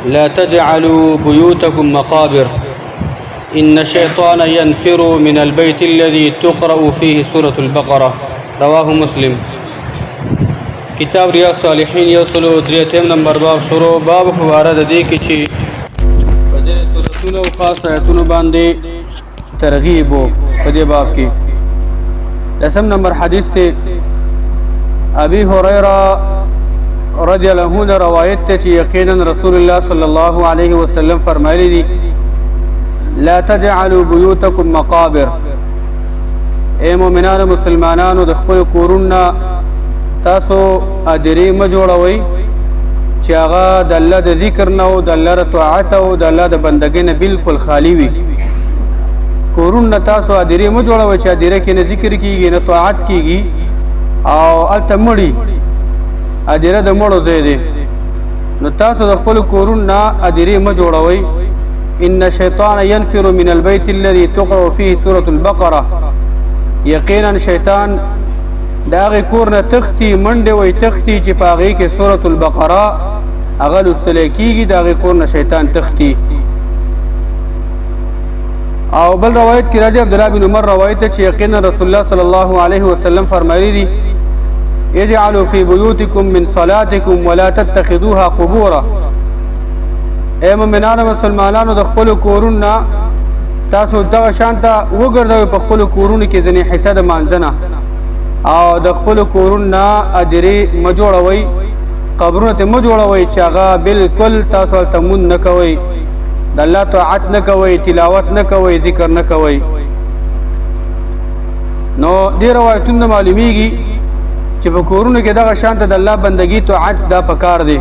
لا تجعلوا بيوتكم مقابر إن الشيطان ينفر من البيت الذي تقرأ فيه سورة البقرة رواه مسلم. کتاب ریاض صالحین یوسلو 3 نمبر باب شروع باب حواره د دې کې چې په ځینې سورتونو او خاص آیتونو باندې ترغیب و په دې باب کې. 10 نمبر حدیث ته ابي هريره رضی الله عنه روایت ته چې یقینا رسول الله صلی الله علیه وسلم فرمایلی دي لا تجعلوا بيوتكم مقابر. اے مومنان مسلمانانو د خپل کورونه تاسو ادری ما جوړوي چې هغه د الله د ذکر نه او د الله د طاعت او د الله د بندګۍ نه بالکل خالی وي. کورونه تاسو ادری ما جوړوي چې ادری کې نه ذکر کیږي نه طاعت کیږي او التمړي ادری د مړو ځای دی. نو تاسو د خپل کورونه ادری ما جوړوي. ان الشیطان ينفر من البيت الذي تقرأ فيه سورة البقرة. یقینا شیطان دا غي کور نه تختی منډه وي تختی چې پاغي کې سورۃ البقره هغه لوستل کیږي. دا غي کور نه شیطان تختی. او بل روایت کې راځي عبد الله بن عمر روایت چې یقینا رسول الله صلی الله علیه وسلم فرمایلی دي اجعلوا في بيوتكم من صلاتكم ولا تتخذوها قبورا. اے مومنانو مسلمانانو د خپل کورونه تاسو دغه شانته وګرځوي په خپل کورونه کې ځنې حصہ د مانځنه او د خپل کورونه ادری ما جوړوي قبرونه ته ما جوړوي چې هغه بالکل تاسو ته مون نه کوي د الله طاعت نه کوي تلاوت نه کوي ذکر نه کوي. نو دې روایتونه معلومیږي چې په کورونه کې دغه شانته د الله بندگی طاعت دا پکار دی.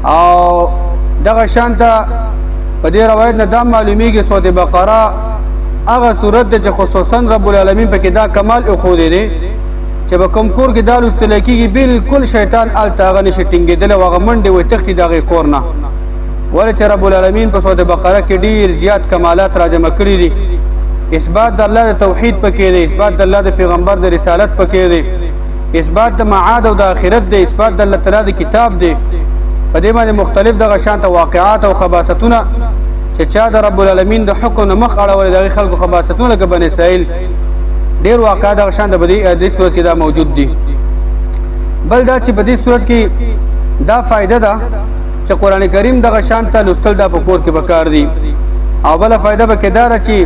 او دغه شانته په دې روایت نه دا معلومیږي سورۃ بقره هغه صورت چې خصوصا رب العالمین پکې دا کمال خو دی چې په کوم کور کې دا لوستل کېږي بالکل شیطان التاغه نشي ټینګېدل او هغه منډه وي تختی دغه کور نه. ولې چې رب العالمین په سورۃ بقره کې ډیر زیات کمالات راجمع کړي دي. اثبات د الله د توحید پکې دی، اثبات د الله د پیغمبر د رسالت پکې دی، اثبات د معاد او د آخرت دی، اثبات د الله تعالی د کتاب دی. په دې باندې مختلف دغه شانته واقعات او خباثتونه چې چا د رب العالمین د حکم مخ اړول دغه خلکو خباثتونه لکه بنی اسرائیل ډیر واقعات دغه شان د دې صورت کې دا موجود دي. بل دا چې په دې صورت کې دا فائدہ ده چې قران کریم دغه شان ته لوستل د پکور کې بکار دي. او بل فائدہ به کېدار چې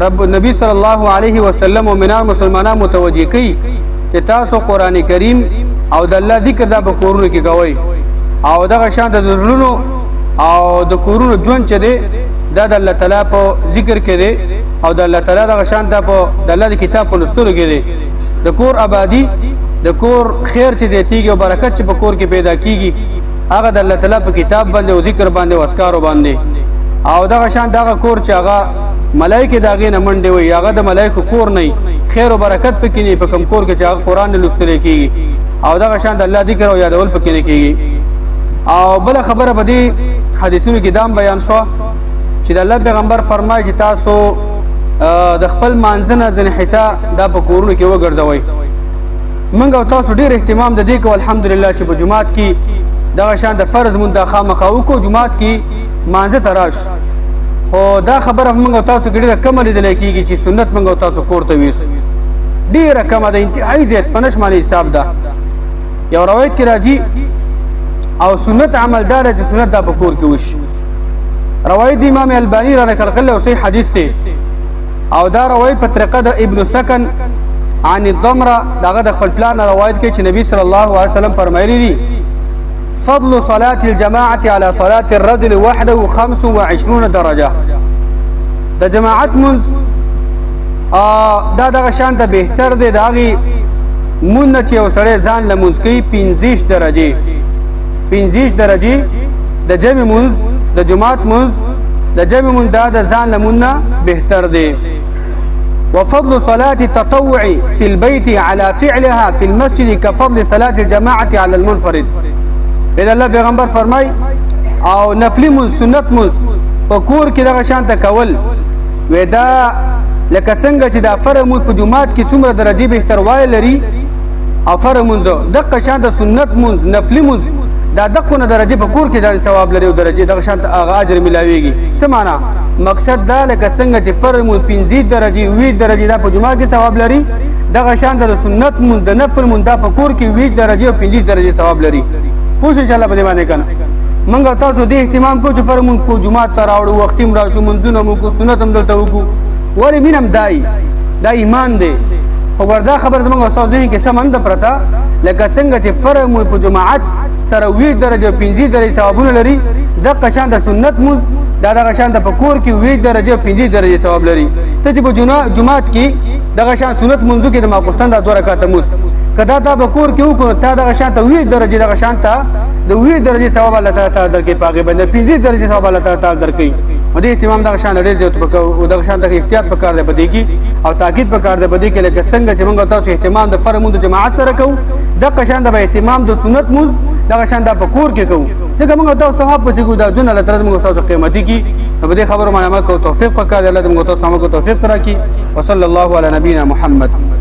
رب نبی صلی الله علیه وسلم مومنان مسلمانان متوجي کوي چې تاسو قران کریم او د الله ذکر د پکورونو کې کوي او دغه شان د زړونو او د کورونو ژوند چې دی دا د الله تعالی په ذکر کې دی او د الله تعالی دغه شان ته په د الله د کتاب په لوستلو کې دی. د کور آبادی د کور خیر چې زیاتیږي او برکت چې په کور کې پیدا کیږي هغه د الله تعالی په کتاب باندې او ذکر باندې او اذکار باندې. او دغه شان دغه کور چې هغه ملائکه دغه نه منډي وي هغه د ملائکه کور نه خیر او برکت پکې نه په کوم کور کې چې هغه قران لوستل کیږي او دغه شان د الله ذکر او یادول پکې نه کیږي. او بل خبره په دې حدیثونو کې دام بیان شو چې د الله پیغمبر فرمایي چې تاسو د خپل مانځنه ځنې حصہ دا په کورونو کې وګرځوي. موږ او تاسو ډیر اهتمام د دې کو الحمدلله چې په جمعات کې دغه شان د فرض منتخا مخاو کو جمعات کې مانځه تراش. خو دا خبره موږ او تاسو ډیره کم لیدل کېږي چې سنت موږ او تاسو کور ته ویس ډیره کم ده انتهایی زیات پنځ معنی حساب ده. یو روایت کې راځي او سنت عمل دار چې سنت دا پکور کې وش. روایت امام البانی را نقل کړل او صحیح حدیث ته او دا روایت په طریقه د ابن سکن عن الضمره داغه د خپل پلان روایت کې چې نبی صلی الله علیه وسلم فرمایلی دي فضل صلاه الجماعه على صلاه الرجل وحده 25 درجه. د جماعت منځ دا دغه شان ته بهتر دی داغي مونږ چې وسره ځان لمونځ کوي 25 درجه 25 درجه د جمع منځ د جماعت منځ د جمع منځ د ځان لمونه بهتر دی. وفضل صلاة التطوع في البيت على فعلها في المسجد كفضل صلاة الجماعة على المنفرد. اذا الله پیغمبر فرمای او نفلی منځ سنت منځ په کور کې دغه شان ته کول ودا لکه څنګه چې د فرض منځ په جماعت کې څومره درجه بهتر وای لري او فرض منځ دغه شان د سنت منځ نفلی منځ دا دغه درجه په کور کې دا ثواب لري او درجه دغه شان هغه اجر ملاويږي. څه معنا؟ مقصد دا لکه څنګه چې فرض مون 15 درجه 20 درجه دا په جمعه کې ثواب لري، دغه شان د سنت مون د نفل مون دا په کور کې 20 درجه او 15 درجه ثواب لري. پوښ ان شاء الله په دې باندې کنه منګه تاسو دې اهتمام کو چې فرض مون کو جمعه ته راوړو، وختیم راشو، منځونه مو کو، سنت هم دلته وکړو. ولی مینم دا ایمان دی. خو وردا خبر زموږ استاد ذهن کې سمند پرتا لکه څنګه چې فرض مون په جماعت سره 20 درجه 15 درجه ثوابونه لري، د قشان د سنت مون دا دغه شان د فکور کې 20 درجه 15 درجه ثواب لري. ته چې په جمعات کې دغه شان سنت منځو کې د ماقصتن د 2 رکعات موس کدا تا فکور کې وکړو ته دغه شان ته 20 درجه دغه شان ته د 20 درجه ثواب الله تعالی درکې پاګې باندې 15 درجه ثواب الله تعالی درکې. دې اهتمام دغه شان لري چې او دغه شان د احتیاط پکار دی بده کې او تاکید پکار دی بده کې لکه څنګه چې موږ تاسو اهتمام د فرمون د جماعت سره کوو دغه شان د اهتمام د سنت موز دغه شان د فکور کې کوو. ځکه موږ تاسو صحاب پسې کو دا جن الله تعالی موږ تاسو قیمتي کی په دې خبرو باندې عمل کوو. توفیق پکار دی الله دې موږ تاسو سم کو توفیق راکړي. وصلی الله علی نبینا محمد.